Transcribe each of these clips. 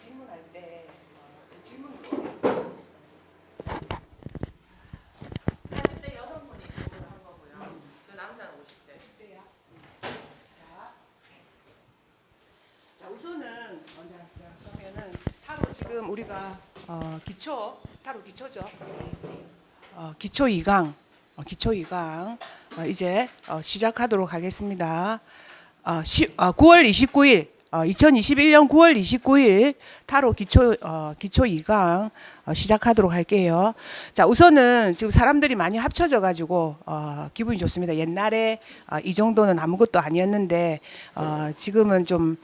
질문할 때 질문으로 40대 여성분이 질문을 한 거고요. 그 남자는 50대. 때야. 자, 우선은 그러면은 타로 지금 우리가 기초 타로 기초죠. 기초 2강 기초 2강 이제 시작하도록 하겠습니다. 9월 29일 2021년 9월 29일 타로 기초 2강 시작하도록 할게요. 자, 우선은 지금 사람들이 많이 합쳐져 가지고 기분이 좋습니다. 옛날에 이 정도는 아무것도 아니었는데 지금은 좀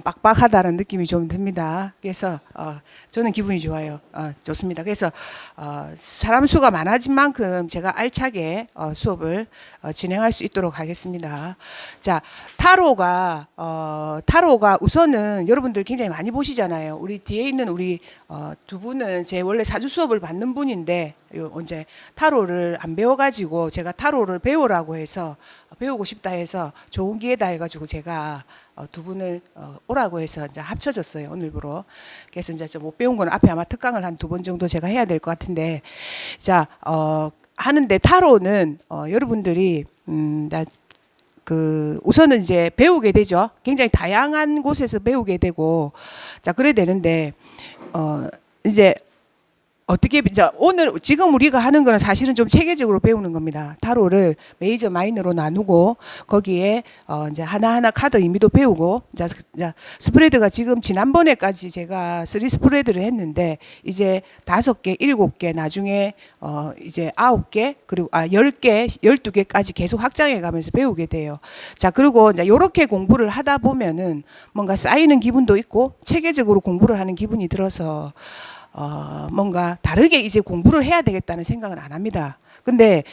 빡빡하다는 느낌이 좀 듭니다. 그래서 저는 기분이 좋아요. 좋습니다. 그래서 사람 수가 많아진 만큼 제가 알차게 수업을 진행할 수 있도록 하겠습니다. 자, 타로가 우선은 여러분들 굉장히 많이 보시잖아요. 우리 뒤에 있는 우리 두 분은 제 원래 사주 수업을 받는 분인데 이제 타로를 안 배워가지고 제가 타로를 배우라고 해서 배우고 싶다 해서 좋은 기회다 해가지고 제가 두 분을 오라고 해서 이제 합쳐졌어요, 오늘부로. 그래서 이제 못 배운 건 앞에 아마 특강을 한 두 번 정도 제가 해야 될 것 같은데, 자, 하는데 타로는 여러분들이 우선은 이제 배우게 되죠. 굉장히 다양한 곳에서 배우게 되고, 자, 그래야 되는데 이제 어떻게 이제 오늘 지금 우리가 하는 거는 사실은 좀 체계적으로 배우는 겁니다. 타로를 메이저 마이너로 나누고 거기에 이제 하나하나 카드 의미도 배우고 이제 스프레드가 지금 지난번에까지 제가 3 스프레드를 했는데 이제 5개, 7개 나중에 이제 9개 그리고 10개, 12개까지 계속 확장해 가면서 배우게 돼요. 자, 그리고 이제 요렇게 공부를 하다 보면은 뭔가 쌓이는 기분도 있고 체계적으로 공부를 하는 기분이 들어서 뭔가 다르게 이제 공부를 해야 되겠다는 생각은 안 합니다. 근데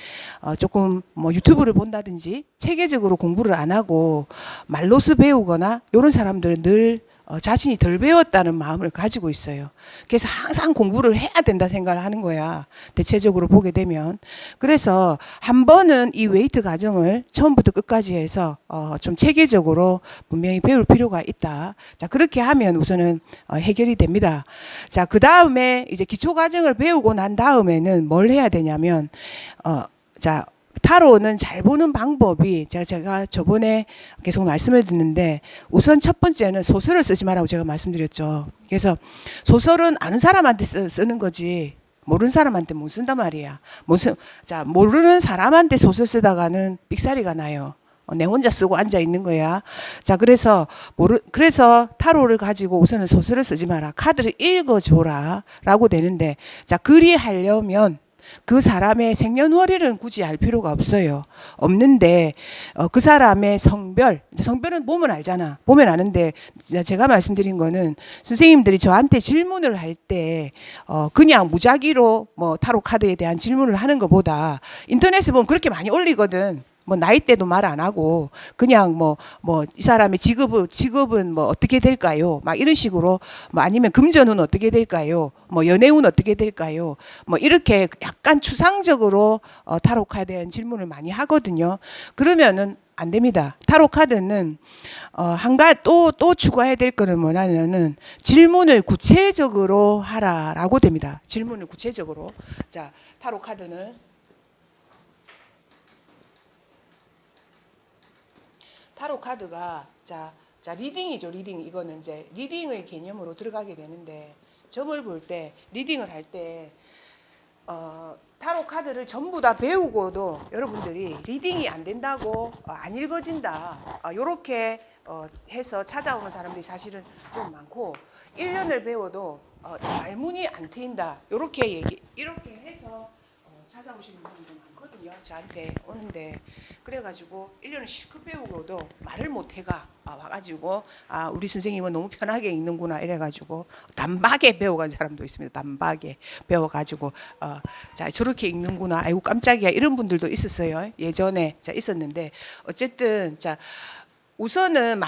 조금 뭐 유튜브를 본다든지 체계적으로 공부를 안 하고 말로서 배우거나 이런 사람들은 늘 자신이 덜 배웠다는 마음을 가지고 있어요. 그래서 항상 공부를 해야 된다 생각을 하는 거야. 대체적으로 보게 되면. 그래서 한 번은 이 웨이트 과정을 처음부터 끝까지 해서 좀 체계적으로 분명히 배울 필요가 있다. 자, 그렇게 하면 우선은 해결이 됩니다. 자, 그 다음에 이제 기초 과정을 배우고 난 다음에는 뭘 해야 되냐면 자, 타로는 잘 보는 방법이 제가 저번에 계속 말씀을 듣는데 우선 첫 번째는 소설을 쓰지 말라고 제가 말씀드렸죠. 그래서 소설은 아는 사람한테 쓰는 거지 모르는 사람한테 못 쓴단 말이야. 자, 모르는 사람한테 소설 쓰다가는 삑사리가 나요. 내 혼자 쓰고 앉아 있는 거야. 자, 그래서 타로를 가지고 우선은 소설을 쓰지 마라. 카드를 읽어줘라라고 되는데, 자, 그리하려면 그 사람의 생년월일은 굳이 알 필요가 없어요. 없는데 그 사람의 성별은 보면 알잖아. 보면 아는데 제가 말씀드린 거는 선생님들이 저한테 질문을 할 때 그냥 무작위로 뭐 타로 카드에 대한 질문을 하는 것보다 인터넷에 보면 그렇게 많이 올리거든. 뭐 나이대도 말 안 하고 그냥 뭐 이 사람의 직업은 뭐 어떻게 될까요? 막 이런 식으로 뭐 아니면 금전은 어떻게 될까요? 뭐 연애운 어떻게 될까요? 뭐 이렇게 약간 추상적으로 타로 카드에 대한 질문을 많이 하거든요. 그러면은 안 됩니다. 타로 카드는 또 추가해야 될 거는 뭐냐면은 질문을 구체적으로 하라라고 됩니다. 질문을 구체적으로. 자, 타로 카드는 타로 카드가 자 리딩이죠. 리딩. 이거는 이제 리딩의 개념으로 들어가게 되는데 점을 볼 때 리딩을 할 때 타로 카드를 전부 다 배우고도 여러분들이 리딩이 안 된다고 안 읽어진다. 요렇게 해서 찾아오는 사람들이 사실은 좀 많고 1년을 배워도 말문이 안 트인다. 이렇게 해서 찾아오시는 분들도 많거든요. 저한테 오는데 그래가지고 1년을 실컷 배우고도 말을 못 해가 와가지고 우리 선생님은 너무 편하게 읽는구나 이래가지고 단박에 배워간 사람도 있습니다. 단박에 배워가지고 자 저렇게 읽는구나 아이고 깜짝이야 이런 분들도 있었어요. 예전에 있었는데 어쨌든 자 우선은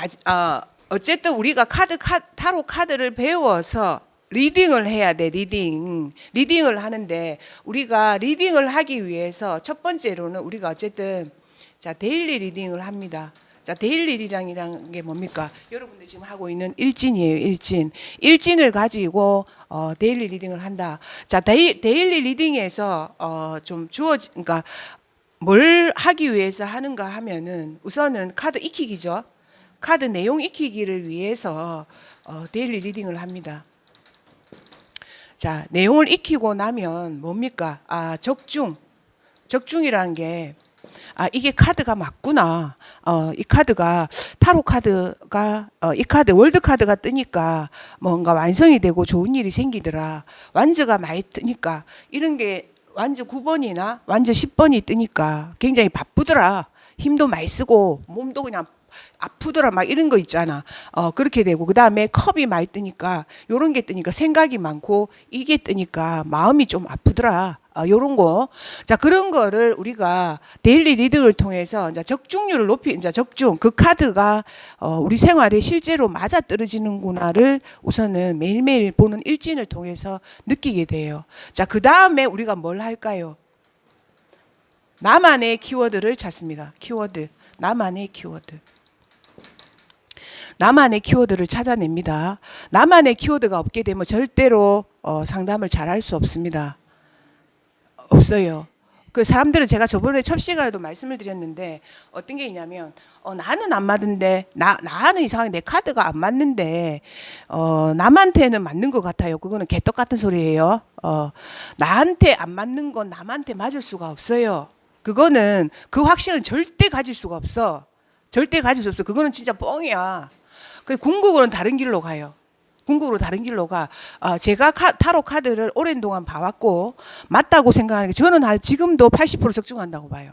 어쨌든 우리가 타로 카드를 배워서 리딩을 해야 돼. 리딩을 하는데 우리가 리딩을 하기 위해서 첫 번째로는 우리가 어쨌든 자 데일리 리딩을 합니다. 자, 데일리 리딩이라는 게 뭡니까? 여러분들 지금 하고 있는 일진이에요, 일진. 일진을 가지고 데일리 리딩을 한다. 자, 데일리 리딩에서 좀 그러니까 뭘 하기 위해서 하는가 하면은 우선은 카드 익히기죠. 카드 내용 익히기를 위해서 데일리 리딩을 합니다. 자, 내용을 익히고 나면 뭡니까? 적중이라는 게 이게 카드가 맞구나. 이 카드가 타로 카드가 이 카드 월드 카드가 뜨니까 뭔가 완성이 되고 좋은 일이 생기더라. 완즈가 많이 뜨니까 이런 게 완즈 9번이나 완즈 10번이 뜨니까 굉장히 바쁘더라. 힘도 많이 쓰고 몸도 그냥 아프더라 막 이런 거 있잖아. 그렇게 되고 그다음에 컵이 많이 뜨니까 요런 게 뜨니까 생각이 많고 이게 뜨니까 마음이 좀 아프더라. 요런 거. 자, 그런 거를 우리가 데일리 리딩을 통해서 이제 적중률을 이제 적중 그 카드가 우리 생활에 실제로 맞아 떨어지는구나를 우선은 매일매일 보는 일진을 통해서 느끼게 돼요. 자, 그다음에 우리가 뭘 할까요? 나만의 키워드를 찾습니다. 키워드. 나만의 키워드. 나만의 키워드를 찾아냅니다. 나만의 키워드가 없게 되면 절대로 상담을 잘할 수 없습니다. 없어요. 그 사람들은 제가 저번에 첫 시간에도 말씀을 드렸는데 어떤 게 있냐면 나는 안 맞는데 나는 이상하게 내 카드가 안 맞는데 남한테는 맞는 것 같아요. 그거는 개떡 같은 소리예요. 나한테 안 맞는 건 남한테 맞을 수가 없어요. 그거는 그 확신을 절대 가질 수가 없어. 절대 가질 수 없어. 그거는 진짜 뻥이야. 그 궁극으로는 다른 길로 가요. 궁극으로 다른 길로 가. 제가 타로 카드를 오랜 동안 봐왔고 맞다고 생각하는 게 저는 지금도 80% 적중한다고 봐요.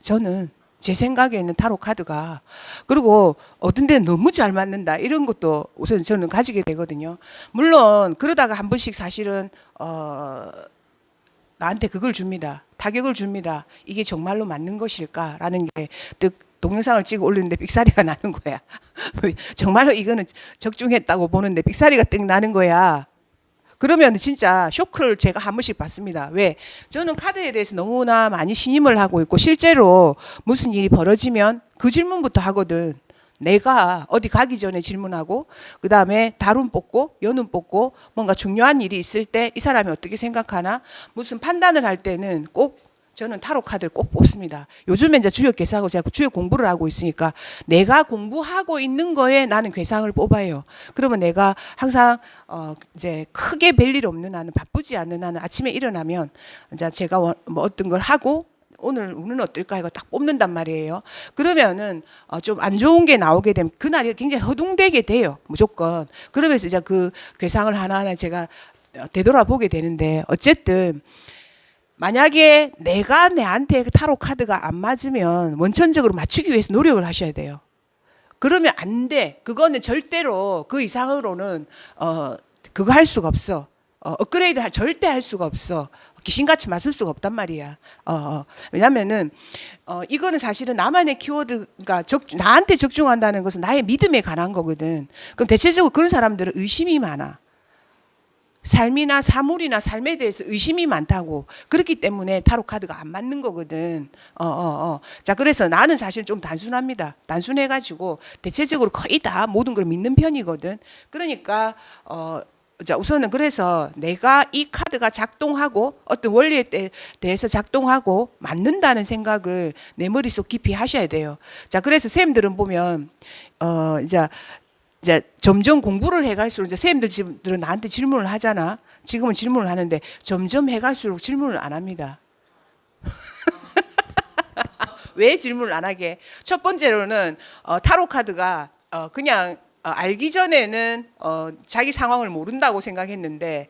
저는 제 생각에는 타로 카드가 그리고 어떤 데는 너무 잘 맞는다 이런 것도 우선 저는 가지게 되거든요. 물론 그러다가 한 번씩 사실은 나한테 그걸 줍니다. 타격을 줍니다. 이게 정말로 맞는 것일까라는 게 동영상을 찍어 올리는데 삑사리가 나는 거야. 정말로 이거는 적중했다고 보는데 삑사리가 뜩 나는 거야. 그러면 진짜 쇼크를 제가 한 번씩 받습니다. 왜? 저는 카드에 대해서 너무나 많이 신임을 하고 있고 실제로 무슨 일이 벌어지면 그 질문부터 하거든. 내가 어디 가기 전에 질문하고 그 다음에 달운 뽑고 연운 뽑고 뭔가 중요한 일이 있을 때 이 사람이 어떻게 생각하나 무슨 판단을 할 때는 꼭 저는 타로 카드를 꼭 뽑습니다. 요즘에 이제 주역 계산하고 제가 주역 공부를 하고 있으니까 내가 공부하고 있는 거에 나는 괴상을 뽑아요. 그러면 내가 항상 이제 크게 별일 없는 나는 바쁘지 않는 나는 아침에 일어나면 이제 제가 뭐 어떤 걸 하고 오늘 운은 어떨까 이거 딱 뽑는단 말이에요. 그러면은 좀 안 좋은 게 나오게 되면 그날이 굉장히 허둥대게 돼요. 무조건. 그러면서 이제 그 괴상을 하나하나 제가 되돌아보게 되는데 어쨌든 만약에 내가 내한테 타로 카드가 안 맞으면 원천적으로 맞추기 위해서 노력을 하셔야 돼요. 그러면 안 돼. 그거는 절대로 그 이상으로는 그거 할 수가 없어. 업그레이드 절대 할 수가 없어. 귀신같이 맞을 수가 없단 말이야. 왜냐면은 이거는 사실은 나만의 키워드가 나한테 적중한다는 것은 나의 믿음에 관한 거거든. 그럼 대체적으로 그런 사람들은 의심이 많아. 삶이나 사물이나 삶에 대해서 의심이 많다고. 그렇기 때문에 타로 카드가 안 맞는 거거든. 자, 그래서 나는 사실 좀 단순합니다. 단순해가지고 대체적으로 거의 다 모든 걸 믿는 편이거든. 그러니까 자, 우선은 그래서 내가 이 카드가 작동하고 어떤 원리에 대해서 작동하고 맞는다는 생각을 내 머릿속 깊이 하셔야 돼요. 자, 그래서 선생님들은 보면 이제 점점 공부를 해갈수록 이제 선생님들은 나한테 질문을 하잖아. 지금은 질문을 하는데 점점 해갈수록 질문을 안 합니다. 왜 질문을 안 하게? 첫 번째로는 타로 카드가 그냥 알기 전에는 자기 상황을 모른다고 생각했는데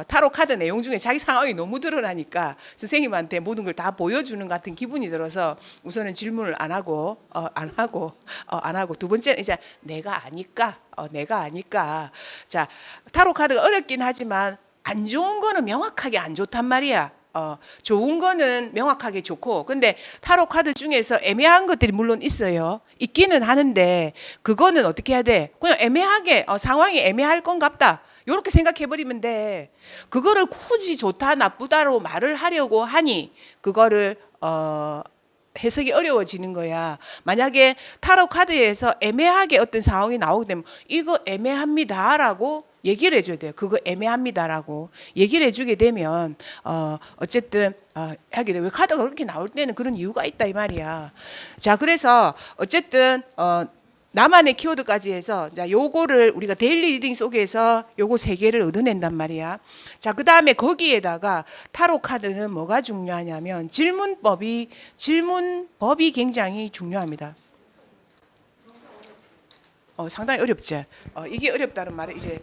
타로 카드 내용 중에 자기 상황이 너무 드러나니까 선생님한테 모든 걸 다 보여주는 같은 기분이 들어서 우선은 질문을 안 하고 두 번째는 이제 내가 아니까 자, 타로 카드가 어렵긴 하지만 안 좋은 거는 명확하게 안 좋단 말이야. 좋은 거는 명확하게 좋고, 근데 타로 카드 중에서 애매한 것들이 물론 있어요. 있기는 하는데 그거는 어떻게 해야 돼? 그냥 애매하게 상황이 애매할 건 같다. 이렇게 생각해버리면 돼. 그거를 굳이 좋다 나쁘다로 말을 하려고 하니 그거를 해석이 어려워지는 거야. 만약에 타로 카드에서 애매하게 어떤 상황이 나오게 되면 이거 애매합니다라고 얘기를 해줘야 돼요. 그거 애매합니다라고 얘기를 해주게 되면 어쨌든 하게 돼. 왜 카드가 그렇게 나올 때는 그런 이유가 있다 이 말이야. 자, 그래서 어쨌든 나만의 키워드까지 해서 자, 요거를 우리가 데일리 리딩 속에서 요거 세 개를 얻어낸단 말이야. 자, 그다음에 거기에다가 타로 카드는 뭐가 중요하냐면 질문법이 굉장히 중요합니다. 상당히 어렵지. 이게 어렵다는 말은 이제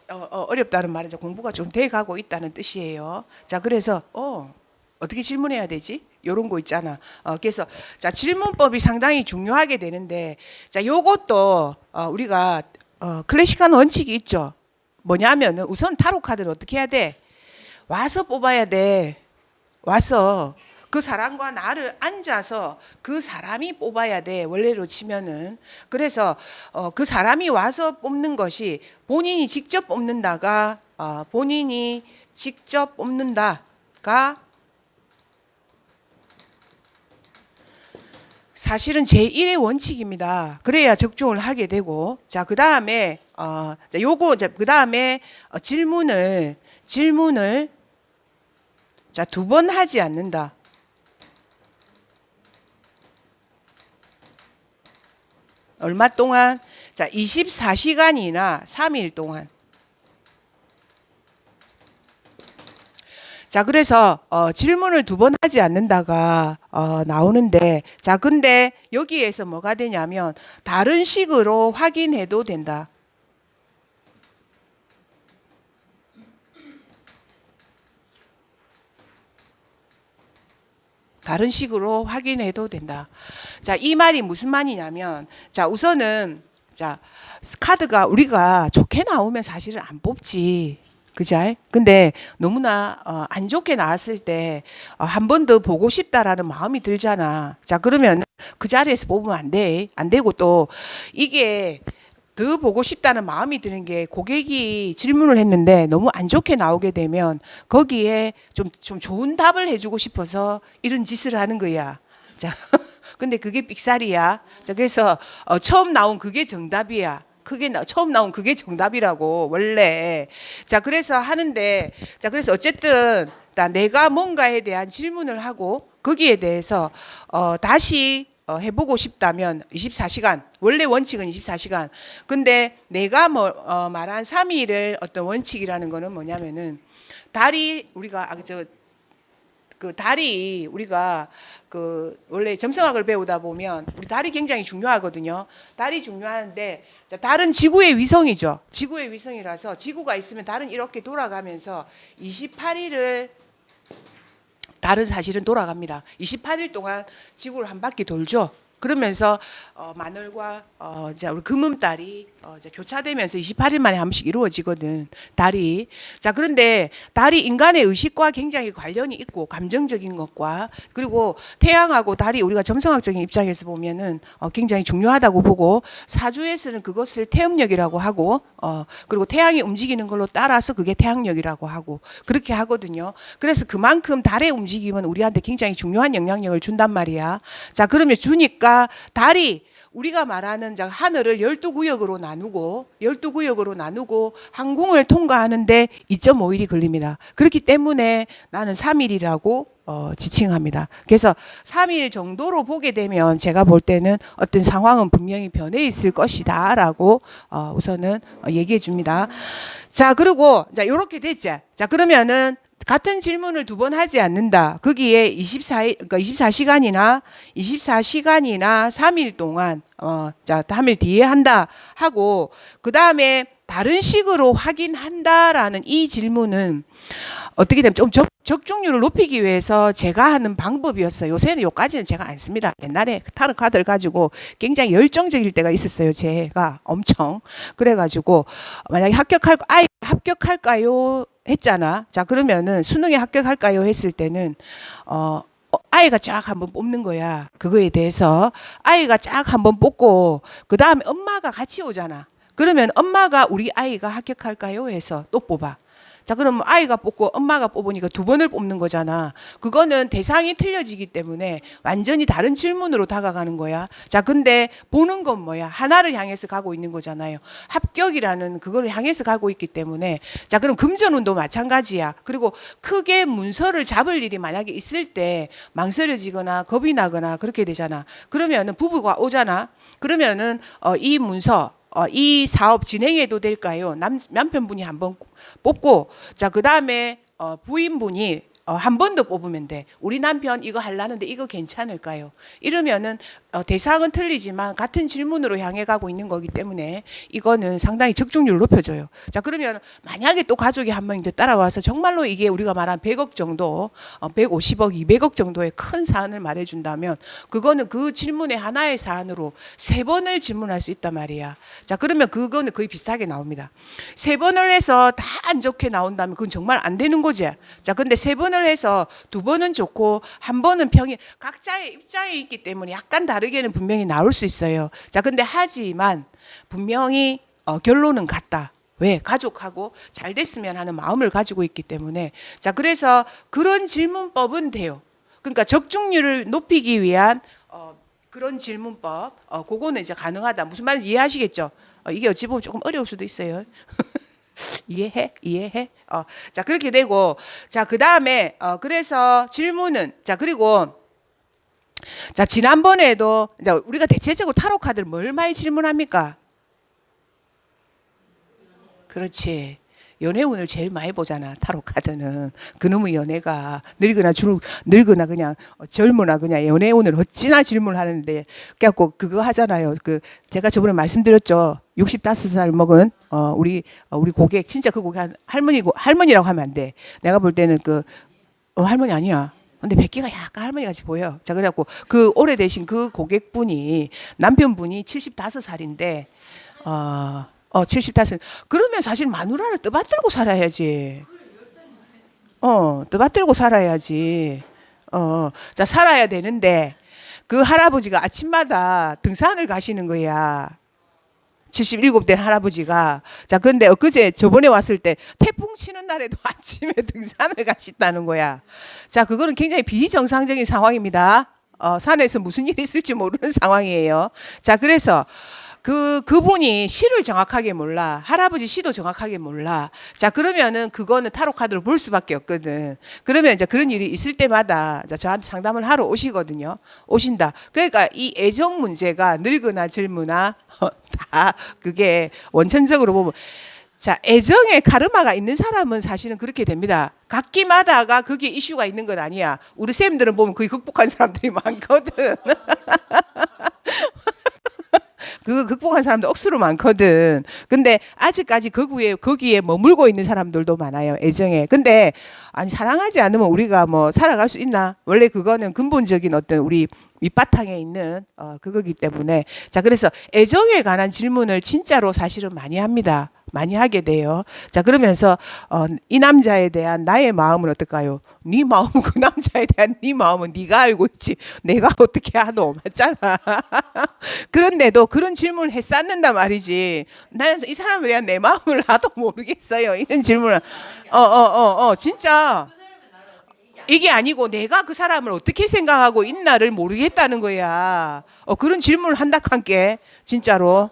어렵다는 말은 이제 공부가 좀 돼가고 있다는 뜻이에요. 자, 그래서 어떻게 질문해야 되지? 요런 거 있잖아. 그래서 자, 질문법이 상당히 중요하게 되는데 자, 요것도 우리가 클래식한 원칙이 있죠. 뭐냐면은 우선 타로 카드를 어떻게 해야 돼? 와서 뽑아야 돼. 와서 그 사람과 나를 앉아서 그 사람이 뽑아야 돼. 원래로 치면은. 그래서 그 사람이 와서 뽑는 것이 본인이 직접 뽑는다가 사실은 제1의 원칙입니다. 그래야 적중을 하게 되고, 자, 그 다음에, 그 다음에 질문을, 자, 2번 하지 않는다. 얼마 동안? 자, 24시간이나 3일 동안. 자, 그래서 질문을 2번 하지 않는다가 나오는데, 자, 근데 여기에서 뭐가 되냐면 다른 식으로 확인해도 된다. 다른 식으로 확인해도 된다. 자, 이 말이 무슨 말이냐면, 자, 우선은 자, 카드가 우리가 좋게 나오면 사실은 안 뽑지. 그죠? 근데 너무나 안 좋게 나왔을 때 한 번 더 보고 싶다라는 마음이 들잖아. 자, 그러면 그 자리에서 뽑으면 안 돼. 안 되고 또 이게 더 보고 싶다는 마음이 드는 게 고객이 질문을 했는데 너무 안 좋게 나오게 되면 거기에 좀 좋은 답을 해주고 싶어서 이런 짓을 하는 거야. 자, 근데 그게 삑살이야. 자, 그래서 처음 나온 그게 정답이야. 처음 나온 그게 정답이라고 원래. 자, 그래서 하는데, 자, 그래서 어쨌든 내가 뭔가에 대한 질문을 하고 거기에 대해서 다시 해보고 싶다면 24시간, 원래 원칙은 24시간. 근데 내가 말한 3일을 어떤 원칙이라는 거는 뭐냐면은 달이 우리가 그 달이 우리가 그 원래 점성학을 배우다 보면 우리 달이 굉장히 중요하거든요. 달이 중요한데 자, 달은 지구의 위성이죠. 지구의 위성이라서 지구가 있으면 달은 이렇게 돌아가면서 28일을 달은 사실은 돌아갑니다. 28일 동안 지구를 한 바퀴 돌죠. 그러면서 마늘과 이제 우리 금음달이 이제 교차되면서 28일 만에 한 번씩 이루어지거든. 달이. 자, 그런데 달이 인간의 의식과 굉장히 관련이 있고 감정적인 것과 그리고 태양하고 달이 우리가 점성학적인 입장에서 보면은 굉장히 중요하다고 보고 사주에서는 그것을 태음력이라고 하고 그리고 태양이 움직이는 걸로 따라서 그게 태양력이라고 하고 그렇게 하거든요. 그래서 그만큼 달의 움직임은 우리한테 굉장히 중요한 영향력을 준단 말이야. 자, 그러면 주니까 달이 우리가 말하는 하늘을 12구역으로 나누고 항궁을 통과하는데 2.5일이 걸립니다. 그렇기 때문에 나는 3일이라고 지칭합니다. 그래서 3일 정도로 보게 되면 제가 볼 때는 어떤 상황은 분명히 변해 있을 것이다라고 우선은 얘기해 줍니다. 자, 그리고 자, 요렇게 됐죠. 자, 그러면은 같은 질문을 2번 하지 않는다. 거기에 24시간이나 3일 동안 자, 3일 뒤에 한다 하고 그다음에 다른 식으로 확인한다라는 이 질문은 어떻게 되면 좀 적중률을 높이기 위해서 제가 하는 방법이었어요. 요새는 요까지는 제가 안 씁니다. 옛날에 타로 카드를 가지고 굉장히 열정적일 때가 있었어요. 제가 엄청. 그래가지고 만약에 합격할까요? 했잖아. 자, 그러면은 수능에 합격할까요? 했을 때는 아이가 쫙 한번 뽑는 거야. 그거에 대해서 아이가 쫙 한번 뽑고 그 다음에 엄마가 같이 오잖아. 그러면 엄마가 우리 아이가 합격할까요? 해서 또 뽑아. 자, 그럼 아이가 뽑고 엄마가 뽑으니까 두 번을 뽑는 거잖아. 그거는 대상이 틀려지기 때문에 완전히 다른 질문으로 다가가는 거야. 자, 근데 보는 건 뭐야? 하나를 향해서 가고 있는 거잖아요. 합격이라는 그걸 향해서 가고 있기 때문에. 자, 그럼 금전운도 마찬가지야. 그리고 크게 문서를 잡을 일이 만약에 있을 때 망설여지거나 겁이 나거나 그렇게 되잖아. 그러면은 부부가 오잖아. 그러면은 이 문서 이 사업 진행해도 될까요? 남편분이 한번 뽑고, 자, 그 다음에 부인분이 한 번 더 뽑으면 돼. 우리 남편 이거 하려는데 이거 괜찮을까요? 이러면은 대상은 틀리지만 같은 질문으로 향해 가고 있는 거기 때문에 이거는 상당히 적중률을 높여줘요. 자, 그러면 만약에 또 가족이 한 명이 더 따라와서 정말로 이게 우리가 말한 100억 정도, 150억, 200억 정도의 큰 사안을 말해준다면 그거는 그 질문의 하나의 사안으로 세 번을 질문할 수 있단 말이야. 자, 그러면 그거는 거의 비슷하게 나옵니다. 세 번을 해서 다 안 좋게 나온다면 그건 정말 안 되는 거지. 자, 근데 세 번을 해서 두 번은 좋고 한 번은 평이 각자의 입장이 있기 때문에 약간 다르게는 분명히 나올 수 있어요. 자, 근데 하지만 분명히 결론은 같다. 왜? 가족하고 잘 됐으면 하는 마음을 가지고 있기 때문에. 자, 그래서 그런 질문법은 돼요. 그러니까 적중률을 높이기 위한 그런 질문법, 그거는 이제 가능하다. 무슨 말인지 이해하시겠죠? 이게 어찌 보면 조금 어려울 수도 있어요. 이해해? 자, 그렇게 되고, 자, 그 다음에, 그래서 질문은, 자, 그리고, 자, 지난번에도, 이제 우리가 대체적으로 타로 카드를 뭘 많이 질문합니까? 그렇지. 연애운을 제일 많이 보잖아, 타로 카드는. 그놈의 연애가 늙으나 그냥 젊으나 그냥 연애운을 어찌나 질문하는데, 그래갖고 그거 하잖아요. 제가 저번에 말씀드렸죠. 65살 먹은 우리 고객, 진짜 그 고객 할머니라고 하면 안 돼. 내가 볼 때는 할머니 아니야. 근데 뵙기가 약간 할머니 같이 보여. 자, 그래갖고 그 오래되신 그 고객분이 남편분이 75살인데 75살. 그러면 사실 마누라를 떠받들고 살아야지. 떠받들고 살아야지. 자, 살아야 되는데 그 할아버지가 아침마다 등산을 가시는 거야. 77된 할아버지가. 자, 근데 엊그제 저번에 왔을 때 태풍 치는 날에도 아침에 등산을 가셨다는 거야. 자, 그거는 굉장히 비정상적인 상황입니다. 산에서 무슨 일이 있을지 모르는 상황이에요. 자, 그래서 그분이 시를 정확하게 몰라. 할아버지 시도 정확하게 몰라. 자, 그러면은 그거는 타로 카드로 볼 수밖에 없거든. 그러면 이제 그런 일이 있을 때마다 저한테 상담을 하러 오시거든요. 오신다. 그러니까 이 애정 문제가 늙으나 젊으나 다 그게 원천적으로 보면, 자, 애정에 카르마가 있는 사람은 사실은 그렇게 됩니다. 각기마다가 그게 이슈가 있는 건 아니야. 우리 쌤들은 보면 거의 극복한 사람들이 많거든. 그 극복한 사람도 억수로 많거든. 근데 아직까지 거기에 머물고 있는 사람들도 많아요. 애정에. 근데 아니, 사랑하지 않으면 우리가 뭐 살아갈 수 있나? 원래 그거는 근본적인 어떤 우리 밑바탕에 있는 그거기 때문에. 자, 그래서 애정에 관한 질문을 진짜로 사실은 많이 합니다. 많이 하게 돼요. 자, 그러면서 이 남자에 대한 나의 마음은 어떨까요? 네 마음은, 그 남자에 대한 네 마음은 네가 알고 있지. 내가 어떻게 하노? 맞잖아. 그런데도 그런 질문을 했었는단 말이지. 나는 이 사람에 대한 내 마음을 나도 모르겠어요. 이런 질문을. 진짜. 이게 아니고 내가 그 사람을 어떻게 생각하고 있나를 모르겠다는 거야. 그런 질문을 한다 한게 진짜로.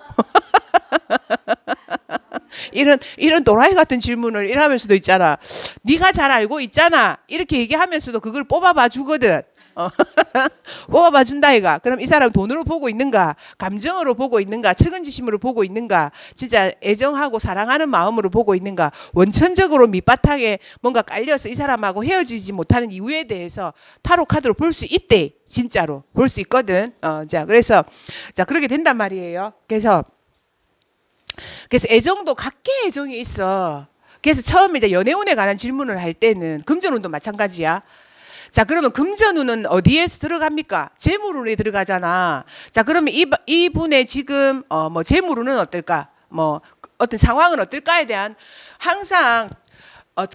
이런 도라이 같은 질문을 이러면서도 있잖아. 네가 잘 알고 있잖아. 이렇게 얘기하면서도 그걸 뽑아봐 주거든. 뽑아봐 준다 이가. 그럼 이 사람 돈으로 보고 있는가? 감정으로 보고 있는가? 측은지심으로 보고 있는가? 진짜 애정하고 사랑하는 마음으로 보고 있는가? 원천적으로 밑바탕에 뭔가 깔려서 이 사람하고 헤어지지 못하는 이유에 대해서 타로 카드로 볼 수 있대. 진짜로 볼 수 있거든. 자, 그래서 자, 그렇게 된단 말이에요. 그래서 애정도 각계의 애정이 있어. 그래서 처음에 이제 연애운에 관한 질문을 할 때는 금전운도 마찬가지야. 자, 그러면 금전운은 어디에 들어갑니까? 재물운에 들어가잖아. 자, 그러면 이분의 지금 뭐 재물운은 어떨까? 뭐 어떤 상황은 어떨까에 대한 항상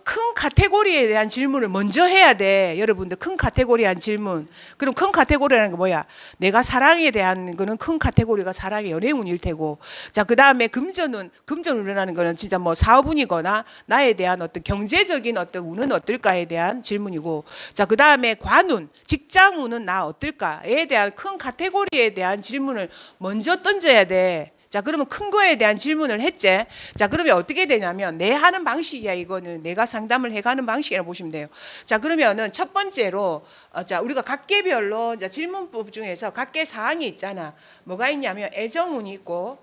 큰 카테고리에 대한 질문을 먼저 해야 돼. 여러분들 큰 카테고리에 대한 질문. 그럼 큰 카테고리라는 게 뭐야? 내가 사랑에 대한 거는 큰 카테고리가 사랑의 연애운일 테고. 자, 그다음에 금전운이라는 거는 진짜 뭐 사업운이거나 나에 대한 어떤 경제적인 어떤 운은 어떨까에 대한 질문이고. 자, 그다음에 관운, 직장운은 나 어떨까에 대한 큰 카테고리에 대한 질문을 먼저 던져야 돼. 자, 그러면 큰 거에 대한 질문을 했지. 자, 그러면 어떻게 되냐면 내 하는 방식이야. 이거는 내가 상담을 해가는 방식이라고 보시면 돼요. 자, 그러면은 첫 번째로 자, 우리가 각계별로 자, 질문법 중에서 각계 사항이 있잖아. 뭐가 있냐면 애정운이 있고,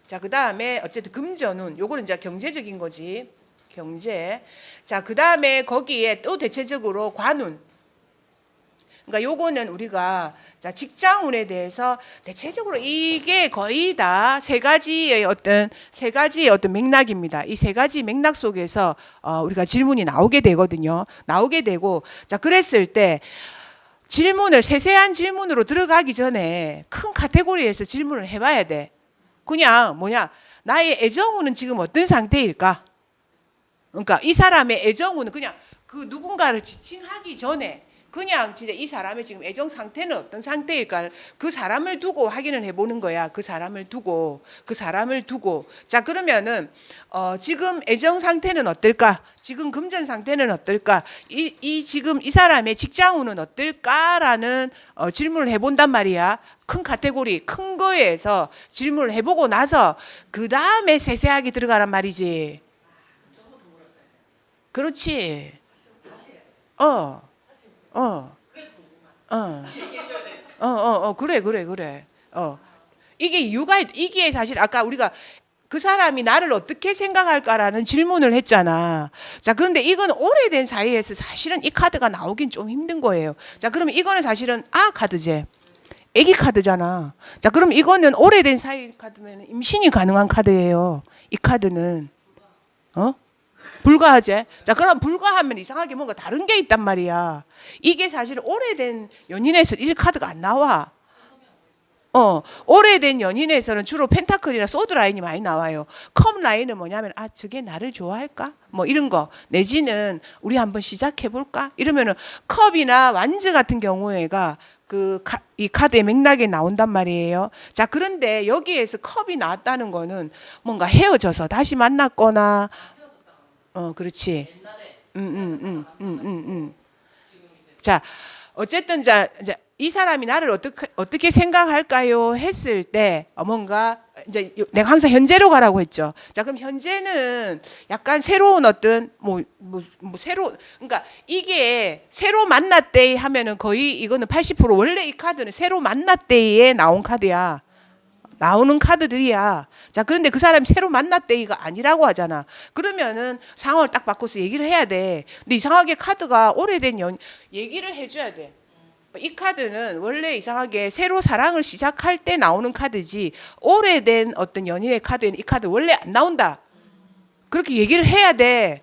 자, 그다음에 어쨌든 금전운, 요거는 이제 경제적인 거지. 경제. 자, 그다음에 거기에 또 대체적으로 관운. 그러니까 요거는 우리가 자, 직장운에 대해서 대체적으로 이게 거의 다 세 가지의 어떤 맥락입니다. 이 세 가지 맥락 속에서 우리가 질문이 나오게 되거든요. 나오게 되고, 자, 그랬을 때 질문을 세세한 질문으로 들어가기 전에 큰 카테고리에서 질문을 해봐야 돼. 그냥 뭐냐, 나의 애정운은 지금 어떤 상태일까? 그러니까 이 사람의 애정운은 그냥 그 누군가를 지칭하기 전에 그냥 진짜 이 사람의 지금 애정 상태는 어떤 상태일까? 그 사람을 두고 확인을 해보는 거야. 그 사람을 두고. 자, 그러면은 지금 애정 상태는 어떨까? 지금 금전 상태는 어떨까? 지금 이 사람의 직장운은 어떨까라는 질문을 해본단 말이야. 큰 카테고리, 큰 거에서 질문을 해보고 나서 그 다음에 세세하게 들어가란 말이지. 그렇지. 그래. 이게 이유가, 이게 사실 아까 우리가 그 사람이 나를 어떻게 생각할까라는 질문을 했잖아. 자, 그런데 이건 오래된 사이에서 사실은 이 카드가 나오긴 좀 힘든 거예요. 자, 그러면 이거는 사실은 카드제. 애기 카드잖아. 자, 그럼 이거는 오래된 사이 카드면 임신이 가능한 카드예요. 이 카드는. 불가하지? 자, 그럼 불가하면 이상하게 뭔가 다른 게 있단 말이야. 이게 사실 오래된 연인에서 이 카드가 안 나와. 오래된 연인에서는 주로 펜타클이나 소드 라인이 많이 나와요. 컵 라인은 뭐냐면, 저게 나를 좋아할까? 뭐 이런 거. 내지는 우리 한번 시작해 볼까? 이러면은 컵이나 완즈 같은 경우에가 이 카드의 맥락에 나온단 말이에요. 자, 그런데 여기에서 컵이 나왔다는 거는 뭔가 헤어져서 다시 만났거나, 그렇지. 자, 어쨌든 이제 이 사람이 나를 어떻게 생각할까요? 했을 때 뭔가 이제 내가 항상 현재로 가라고 했죠. 자, 그럼 현재는 약간 새로운 어떤 그러니까 이게 새로 만났대 하면은 거의 이거는 80% 원래 이 카드는 새로 만났대에 나온 카드야. 나오는 카드들이야. 자, 그런데 그 사람이 새로 만났대이가 아니라고 하잖아. 그러면은 상황을 딱 바꿔서 얘기를 해야 돼. 근데 이상하게 카드가 오래된 얘기를 해줘야 돼. 이 카드는 원래 이상하게 새로 사랑을 시작할 때 나오는 카드지 오래된 어떤 연인의 카드에는 이 카드 원래 안 나온다. 그렇게 얘기를 해야 돼.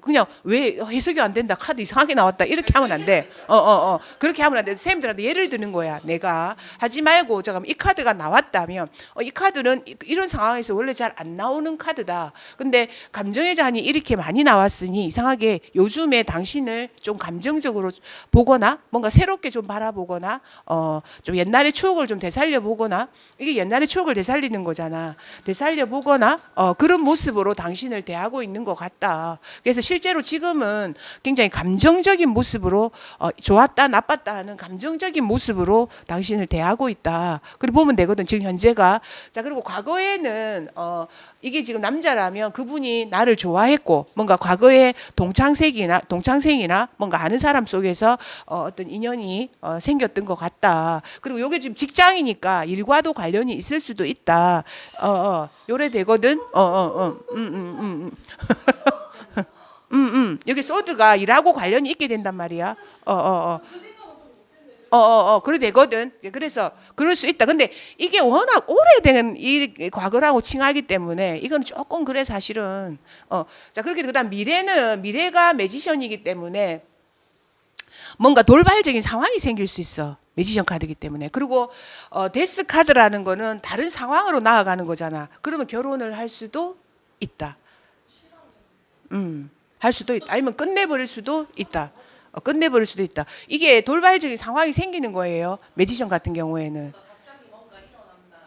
그냥 왜 해석이 안 된다. 카드 이상하게 나왔다. 이렇게 하면 안 돼. 그렇게 하면 안 돼. 선생님들한테 예를 드는 거야. 내가 하지 말고 잠깐만 이 카드가 나왔다면 이 카드는 이런 상황에서 원래 잘 안 나오는 카드다. 근데 감정의 잔이 이렇게 많이 나왔으니 이상하게 요즘에 당신을 좀 감정적으로 보거나 뭔가 새롭게 좀 바라보거나 좀 옛날의 추억을 좀 되살려 보거나 이게 옛날의 추억을 되살리는 거잖아. 되살려 보거나 그런 모습으로 당신을 대하고 있는 것 같다. 그래서 실제로 지금은 굉장히 감정적인 모습으로 좋았다 나빴다 하는 감정적인 모습으로 당신을 대하고 있다. 그리고 보면 되거든. 지금 현재가. 자, 그리고 과거에는 이게 지금 남자라면 그분이 나를 좋아했고 뭔가 과거에 동창생이나 뭔가 아는 사람 속에서 어떤 인연이 생겼던 것 같다. 그리고 이게 지금 직장이니까 일과도 관련이 있을 수도 있다. 요래 되거든. 여기 소드가 일하고 관련이 있게 된단 말이야. 그래 되거든. 그래서 그럴 수 있다. 근데 이게 워낙 오래된 이 과거라고 칭하기 때문에 이건 조금 그래 사실은. 자, 그렇게 그다음 미래가 매지션이기 때문에 뭔가 돌발적인 상황이 생길 수 있어. 매지션 카드이기 때문에. 그리고 데스 카드라는 거는 다른 상황으로 나아가는 거잖아. 그러면 결혼을 할 수도 있다. 할 수도 있다. 아니면 끝내버릴 수도 있다. 끝내버릴 수도 있다. 이게 돌발적인 상황이 생기는 거예요. 매지션 같은 경우에는. 갑자기 뭔가 일어난다.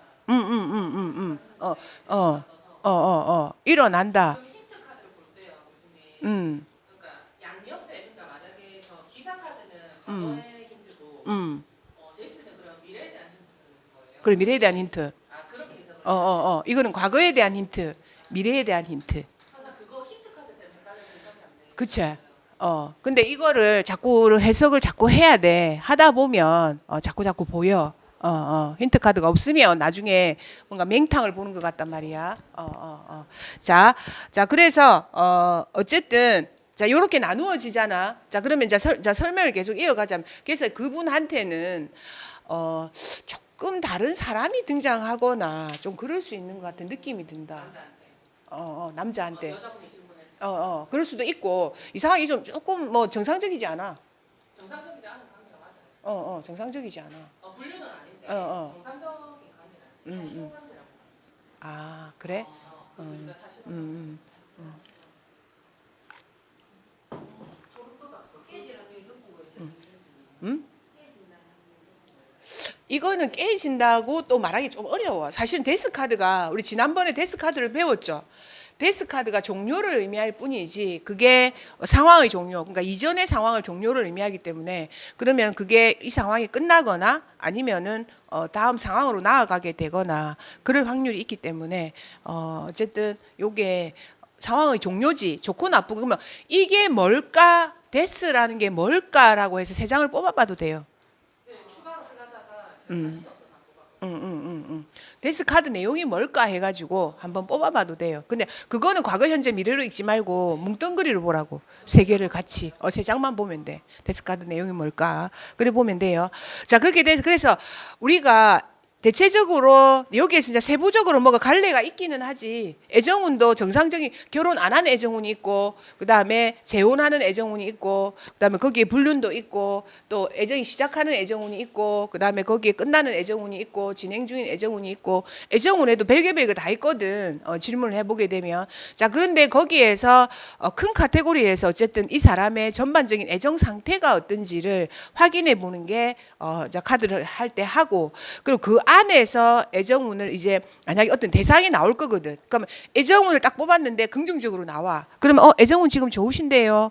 일어난다. 그럼 힌트 카드를 볼 때요, 교수님. 음, 그러니까 양옆에 그러니까 만약에 저 기사 카드는 과거의 힌트고 데이스는 그럼 미래에 대한 힌트인 거예요. 그래 미래에 대한 힌트. 아 그렇게 해석을. 이거는 과거에 대한 힌트, 미래에 대한 힌트. 항상 그거 힌트 카드 때문에 헷갈려서 해석이 안 돼. 그치? 근데 이거를 자꾸 해석을 자꾸 해야 돼. 하다 보면 자꾸 보여. 힌트 카드가 없으면 나중에 뭔가 맹탕을 보는 것 같단 말이야. 자, 그래서 어쨌든 자 요렇게 나누어지잖아. 자 그러면 이제 설명을 계속 이어가자면 그래서 그분한테는 조금 다른 사람이 등장하거나 좀 그럴 수 있는 것 같은 느낌이 든다. 남자한테. 여자분이 질문했어. 그럴 수도 있고 이 상황이 좀 조금 뭐 정상적이지 않아. 정상적이지 않은 관계가 맞아요. 정상적이지 않아. 분류는 아닌데 정상적인 관계는 음, 사실 관계라고. 아 그래? 우리가 사실 이거는 깨진다고 또 말하기 좀 어려워. 사실은 데스 카드가 우리 지난번에 데스 카드를 배웠죠. 데스 카드가 종료를 의미할 뿐이지 그게 상황의 종료, 그러니까 이전의 상황을 종료를 의미하기 때문에 그러면 그게 이 상황이 끝나거나 아니면은 다음 상황으로 나아가게 되거나 그럴 확률이 있기 때문에 어쨌든 요게 상황의 종료지 좋고 나쁘고 그러면 이게 뭘까? 데스라는 게 뭘까라고 해서 세 장을 뽑아봐도 돼요. 추가로 하려다가 제가 자신이 없어서 안 뽑았어요. 데스 카드 내용이 뭘까 해가지고 한번 뽑아봐도 돼요. 근데 그거는 과거, 현재, 미래로 읽지 말고 뭉뚱그리로 보라고. 세 개를 같이 세 장만 보면 돼. 데스 카드 내용이 뭘까? 그래 보면 돼요. 자 그렇게 돼서 그래서 우리가 대체적으로 여기에서 이제 세부적으로 뭐가 갈래가 있기는 하지. 애정운도 정상적인 결혼 안 하는 애정운이 있고, 그 다음에 재혼하는 애정운이 있고, 그 다음에 거기에 불륜도 있고, 또 애정이 시작하는 애정운이 있고, 그 다음에 거기에 끝나는 애정운이 있고, 진행 중인 애정운이 있고, 애정운에도 별개 다 있거든. 질문을 해보게 되면. 자, 그런데 거기에서 큰 카테고리에서 어쨌든 이 사람의 전반적인 애정 상태가 어떤지를 확인해 보는 게 자, 카드를 할 때 하고, 그리고 그 안에서 애정운을 이제 만약에 어떤 대상이 나올 거거든. 그러면 애정운을 딱 뽑았는데 긍정적으로 나와. 그러면 애정운 지금 좋으신데요.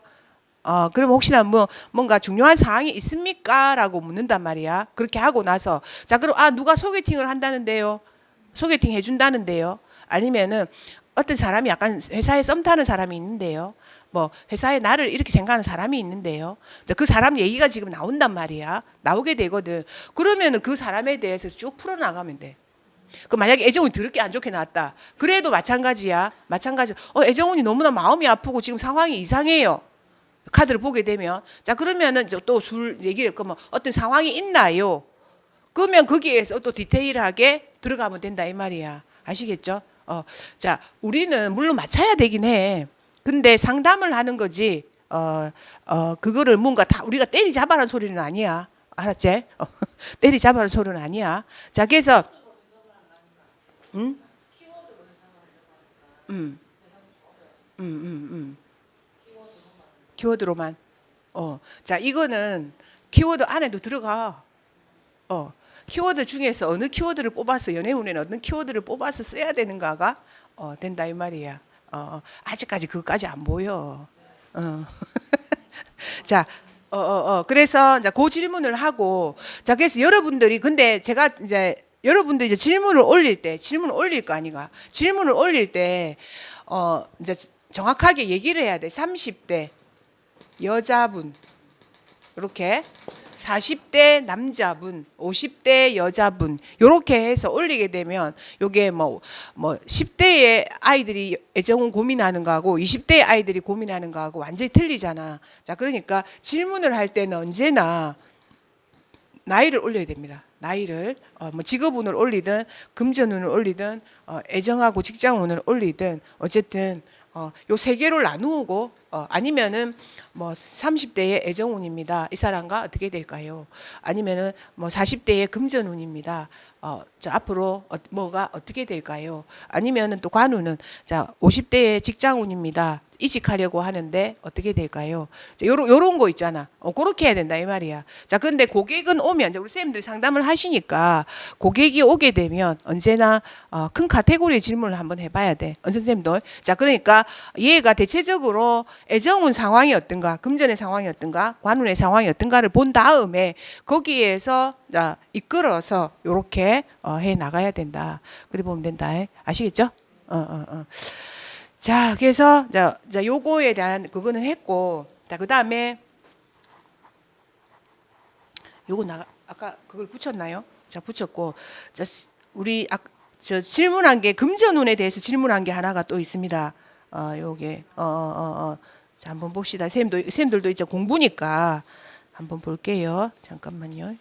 그럼 혹시나 뭔가 중요한 사항이 있습니까?라고 묻는단 말이야. 그렇게 하고 나서 자 그럼 누가 소개팅을 한다는데요. 소개팅 해준다는데요. 아니면은 어떤 사람이 약간 회사에 썸 타는 사람이 있는데요. 뭐 회사에 나를 이렇게 생각하는 사람이 있는데요. 그 사람 얘기가 지금 나온단 말이야. 나오게 되거든. 그러면은 그 사람에 대해서 쭉 풀어나가면 돼. 그 만약에 애정운이 더럽게 안 좋게 나왔다. 그래도 마찬가지야. 마찬가지. 애정운이 너무나 마음이 아프고 지금 상황이 이상해요. 카드를 보게 되면 자 그러면은 또 술 얘기를 뭐 어떤 상황이 있나요? 그러면 거기에서 또 디테일하게 들어가면 된다 이 말이야. 아시겠죠? 자 우리는 물론 맞춰야 되긴 해. 근데 상담을 하는 거지. 그거를 뭔가 다 우리가 때리 잡아라는 소리는 아니야. 알았지? 때리 잡아라는 소리는 아니야. 자 그래서 키워드로만. 자 이거는 키워드 안에도 들어가. 키워드 중에서 어느 키워드를 뽑아서 연애운에는 어느 키워드를 뽑아서 써야 되는가가 된다 이 말이야. 아직까지 그것까지 안 보여. 자, 그래서 이제 그 질문을 하고 자 그래서 여러분들이 근데 제가 이제 여러분들 이제 질문을 올릴 거 아니가. 질문을 올릴 때 이제 정확하게 얘기를 해야 돼. 30대 여자분 이렇게 40대 남자분, 50대 여자분 이렇게 해서 올리게 되면 요게 뭐 10대의 아이들이 애정운 고민하는 거하고 20대의 아이들이 고민하는 거하고 완전히 틀리잖아. 자, 그러니까 질문을 할 때는 언제나 나이를 올려야 됩니다. 나이를 뭐 직업운을 올리든 금전운을 올리든 애정하고 직장운을 올리든 어쨌든 요 세 개로 나누고 아니면은 뭐 30대의 애정운입니다. 이 사람과 어떻게 될까요? 아니면은 뭐 40대의 금전운입니다. 자, 앞으로 뭐가 어떻게 될까요? 아니면은 또 관운은 자, 50대의 직장운입니다. 이직하려고 하는데 어떻게 될까요? 자, 요런 거 있잖아. 그렇게 해야 된다 이 말이야. 자, 근데 고객은 오면 이제 우리 선생님들이 상담을 하시니까 고객이 오게 되면 언제나 큰 카테고리의 질문을 한번 해봐야 돼. 선생님도. 자, 그러니까 얘가 대체적으로 애정운 상황이 어떤가, 금전의 상황이 어떤가, 관운의 상황이 어떤가를 본 다음에 거기에서 자, 이끌어서 요렇게 해 나가야 된다. 그래 보면 된다. 아시겠죠? 자, 그래서 자, 요거에 대한 그거는 했고, 자, 그다음에 요거 아까 그걸 붙였나요? 자, 붙였고, 자, 우리 저 질문한 게 금전운에 대해서 질문한 게 하나가 또 있습니다. 요게 자, 한번 봅시다. 쌤들도 이제 공부니까 한번 볼게요. 잠깐만요.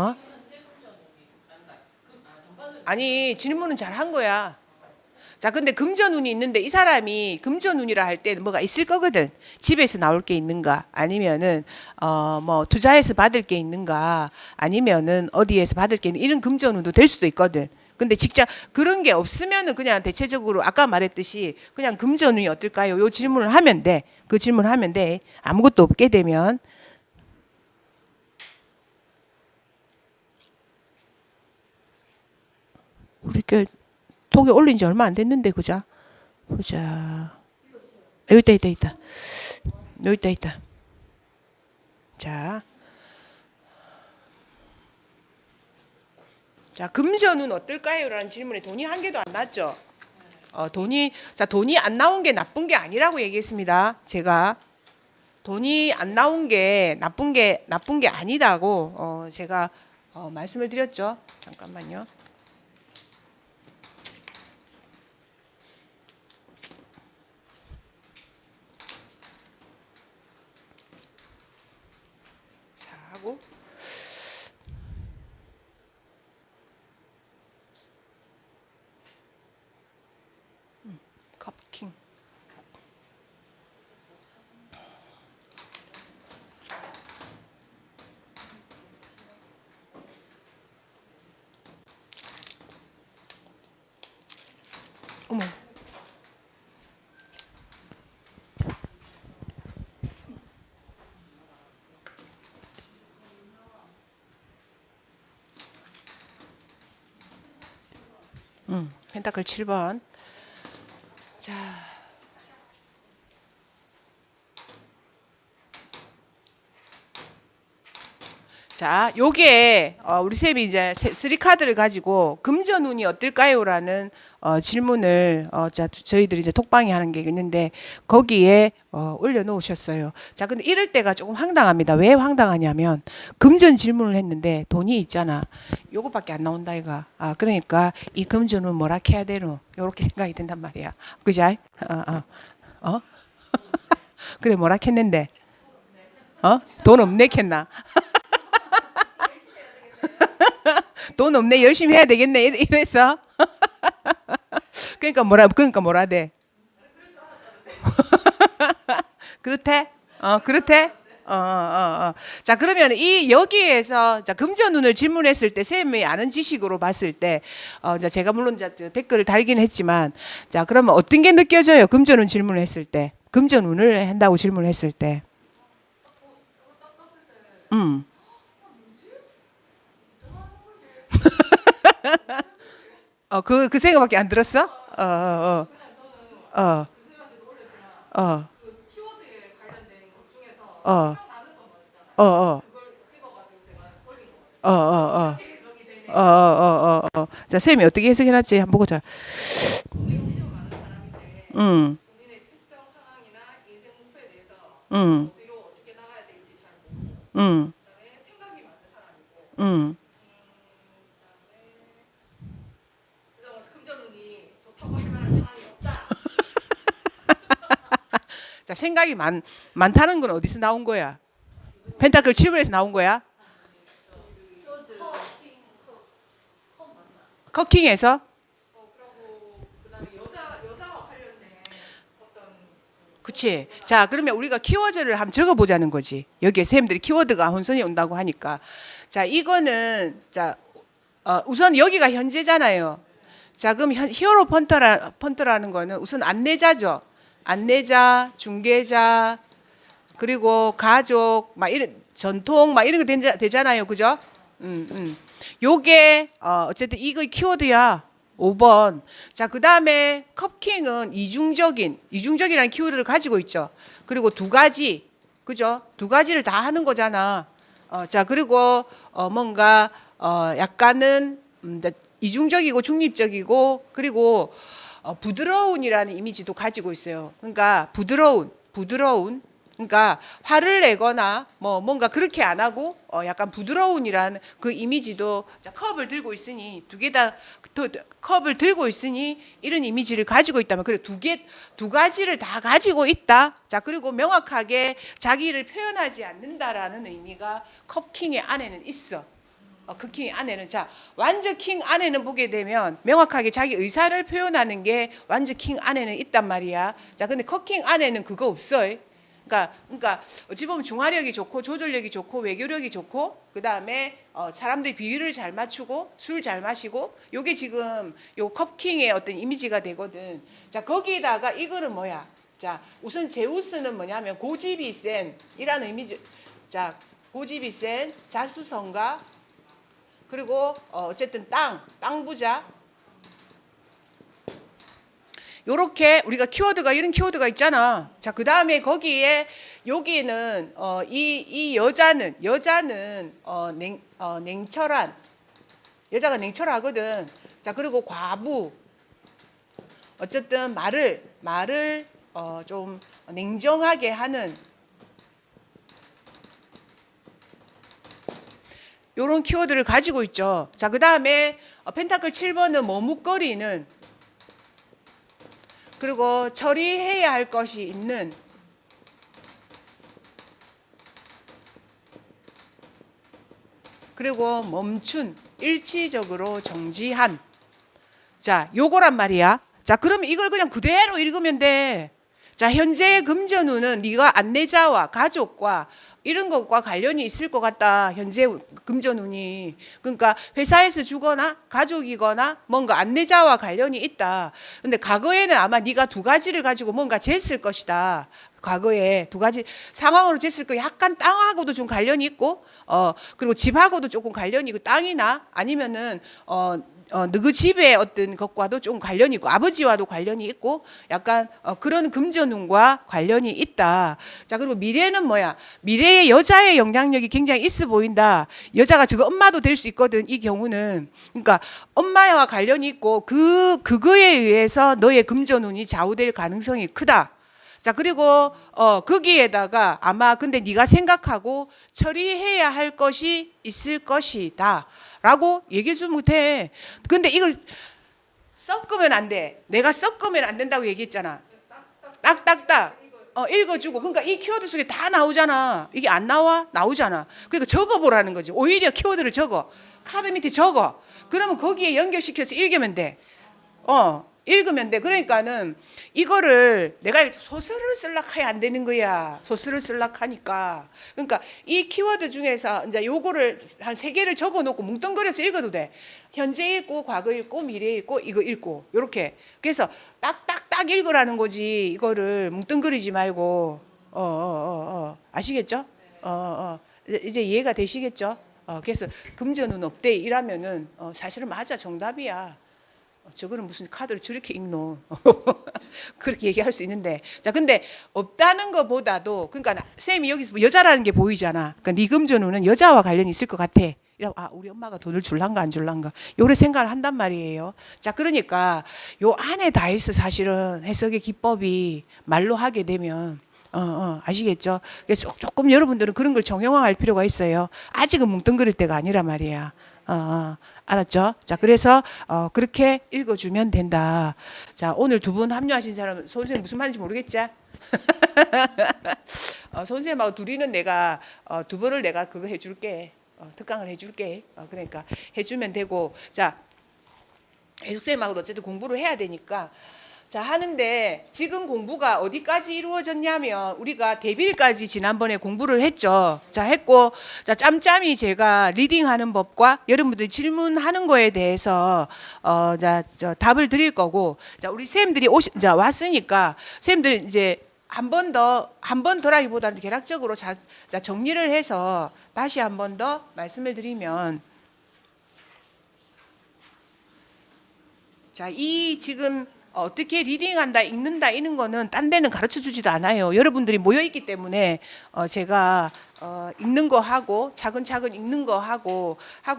어? 아니, 질문은 잘 한 거야. 자, 근데 금전운이 있는데 이 사람이 금전운이라 할 때 뭐가 있을 거거든. 집에서 나올 게 있는가? 아니면은 뭐 투자해서 받을 게 있는가? 아니면은 어디에서 받을 게 있는 이런 금전운도 될 수도 있거든. 근데 직접 그런 게 없으면은 그냥 대체적으로 아까 말했듯이 그냥 금전운이 어떨까요? 요 질문을 하면 돼. 그 질문을 하면 돼. 아무것도 없게 되면 우리 게 톡에 올린 지 얼마 안 됐는데 그자. 보자. 여기 있다. 여기 있다. 자. 자, 금전은 어떨까요? 라는 질문에 돈이 한 개도 안 났죠. 돈이 안 나온 게 나쁜 게 아니라고 얘기했습니다. 제가 돈이 안 나온 게 나쁜 게 아니다고 제가 말씀을 드렸죠. 잠깐만요. 자, 하고 컵킹. 어머. 펜타클 7번. 자. 자, 요게 우리 쌤이 이제 쓰리 카드를 가지고 금전운이 어떨까요라는 질문을 자, 저희들이 이제 톡방에 하는 게 있는데 거기에 올려 놓으셨어요. 자, 근데 이럴 때가 조금 황당합니다. 왜 황당하냐면 금전 질문을 했는데 돈이 있잖아. 요거밖에 안 나온다 이가. 그러니까 이 금전은 뭐라 해야 되노? 요렇게 생각이 든단 말이야. 그지? 그래 뭐라 했는데 돈 없네 했나? 돈 없네 열심히 해야 되겠네 이래서 그러니까 뭐라 돼 그렇대 그렇대 자 그러면 이 여기에서 자 금전운을 질문했을 때 쌤이 아는 지식으로 봤을 때 자 제가 물론 이제 댓글을 달긴 했지만 자 그러면 어떤 게 느껴져요 금전운 질문했을 때 금전운을 한다고 질문했을 때 그 생각밖에 안 들었어? 자, 쌤이 어떻게 해석해놨지? 한번 보자. 음, 음, 음, 음. 자, 생각이 많다는 건 어디서 나온 거야? 펜타클 7번에서 나온 거야? 커킹에서? 그치. 자, 그러면 우리가 키워드를 한번 적어보자는 거지. 여기에 선생님들이 키워드가 혼선이 온다고 하니까. 자, 이거는, 자, 우선 여기가 현재잖아요. 자, 그럼 히어로 펀터라는 거는 우선 안내자죠. 안내자, 중개자, 그리고 가족, 막 이런, 전통, 막 이런 거 되잖아요. 그죠? 요게, 어쨌든 이거 키워드야. 5번. 자, 그 다음에 컵킹은 이중적이라는 키워드를 가지고 있죠. 그리고 두 가지, 그죠? 두 가지를 다 하는 거잖아. 자, 그리고 뭔가 약간은 이중적이고 중립적이고 그리고 부드러운이라는 이미지도 가지고 있어요. 그러니까 부드러운. 그러니까 화를 내거나 뭐 뭔가 그렇게 안 하고 약간 부드러운이라는 그 이미지도 자, 컵을 들고 있으니 두 개 다 컵을 들고 있으니 이런 이미지를 가지고 있다면 그래 두 가지를 다 가지고 있다. 자, 그리고 명확하게 자기를 표현하지 않는다라는 의미가 컵킹의 안에는 있어. 그 킹 안에는 자 완저 킹 안에는 보게 되면 명확하게 자기 의사를 표현하는 게 완저 킹 안에는 있단 말이야. 자, 근데 컵킹 안에는 그거 없어요. 그러니까 어찌 보면 중화력이 좋고 조절력이 좋고 외교력이 좋고 그 다음에 사람들이 비율을 잘 맞추고 술 잘 마시고 요게 지금 요 컵킹의 어떤 이미지가 되거든. 자, 거기다가 이거는 뭐야? 자, 우선 제우스는 뭐냐면 고집이 센 이라는 이미지. 자, 고집이 센 자수성가 그리고 어쨌든 땅 부자. 요렇게 우리가 키워드가 이런 키워드가 있잖아. 자, 그 다음에 거기에 여기는 이 여자는 냉철한 여자가 냉철하거든. 자, 그리고 과부 어쨌든 말을 좀 냉정하게 하는 요런 키워드를 가지고 있죠. 자, 그 다음에 펜타클 7번은 머뭇거리는 그리고 처리해야 할 것이 있는 그리고 멈춘 일치적으로 정지한 자 요거란 말이야. 자, 그러면 이걸 그냥 그대로 읽으면 돼. 자, 현재의 금전운은 네가 안내자와 가족과 이런 것과 관련이 있을 것 같다. 현재 금전운이. 그러니까 회사에서 주거나 가족이거나 뭔가 안내자와 관련이 있다. 근데 과거에는 아마 네가 두 가지를 가지고 뭔가 쟀을 것이다. 과거에 두 가지 상황으로 쟀을 거 약간 땅하고도 좀 관련이 있고 그리고 집하고도 조금 관련이 있고 땅이나 아니면은 너그 집의 어떤 것과도 좀 관련이 있고 아버지와도 관련이 있고 약간 그런 금전운과 관련이 있다. 자, 그리고 미래는 뭐야? 미래의 여자의 영향력이 굉장히 있어 보인다. 여자가 저거 엄마도 될 수 있거든. 이 경우는 그러니까 엄마와 관련이 있고 그거에 의해서 너의 금전운이 좌우될 가능성이 크다. 자, 그리고 거기에다가 아마 근데 네가 생각하고 처리해야 할 것이 있을 것이다. 라고 얘기해 주면 못해. 근데 이걸 섞으면 안 돼. 내가 섞으면 안 된다고 얘기했잖아. 딱딱딱 읽어주고. 그러니까 이 키워드 속에 다 나오잖아. 이게 안 나와? 나오잖아. 그러니까 적어보라는 거지. 오히려 키워드를 적어. 카드 밑에 적어. 그러면 거기에 연결시켜서 읽으면 돼. 읽으면 돼. 그러니까는 이거를 내가 소설을 쓰려고 안 되는 거야. 소설을 쓰려고 하니까. 그러니까 이 키워드 중에서 이제 요거를 한 3개를 적어 놓고 뭉뚱그려서 읽어도 돼. 현재 읽고 과거 읽고 미래 읽고 이거 읽고 요렇게. 그래서 딱딱딱 읽으라는 거지. 이거를 뭉뚱그리지 말고. 아시겠죠? 이제 이해가 되시겠죠? 그래서 금전은 없대 이라면은 사실은 맞아. 정답이야. 저거는 무슨 카드를 저렇게 읽노. 그렇게 얘기할 수 있는데. 자, 근데 없다는 것보다도 그러니까 쌤이 여기서 여자라는 게 보이잖아. 그러니까 네 금전운은 여자와 관련이 있을 것 같아. 이러고 우리 엄마가 돈을 줄란가 안 줄란가 요래 생각을 한단 말이에요. 자, 그러니까 요 안에 다 있어. 사실은 해석의 기법이 말로 하게 되면 아시겠죠? 그래서 조금 여러분들은 그런 걸 정형화할 필요가 있어요. 아직은 뭉뚱그릴 때가 아니란 말이야. 알았죠? 자, 그래서 그렇게 읽어주면 된다. 자, 오늘 두 분 합류하신 사람 선생님 무슨 말인지 모르겠지? 선생님하고 둘이는 내가 두 번을 내가 그거 해줄게. 특강을 해줄게. 그러니까 해주면 되고. 자, 해숙쌤하고도 어쨌든 공부를 해야 되니까 자, 하는데 지금 공부가 어디까지 이루어졌냐면 우리가 대비일까지 지난번에 공부를 했죠. 자, 했고, 자, 짬짬이 제가 리딩하는 법과 여러분들이 질문하는 거에 대해서 저 답을 드릴 거고, 자, 우리 선생님들이 자, 왔으니까 선생님들 이제 한 번 더라기보다는 개략적으로 자, 정리를 해서 다시 한 번 더 말씀을 드리면, 자, 이 지금 어떻게 리딩한다, 읽는다 이런 거는 딴 데는 가르쳐 주지도 않아요. 여러분들이 모여 있기 때문에 제가 읽는 거 하고 차근차근 읽는 거 하고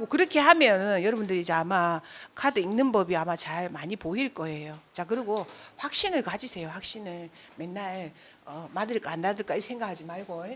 그렇게 하면 여러분들이 이제 아마 카드 읽는 법이 아마 잘 많이 보일 거예요. 자, 그리고 확신을 가지세요. 확신을 맨날 맞을까 안 맞을까 이 생각하지 말고.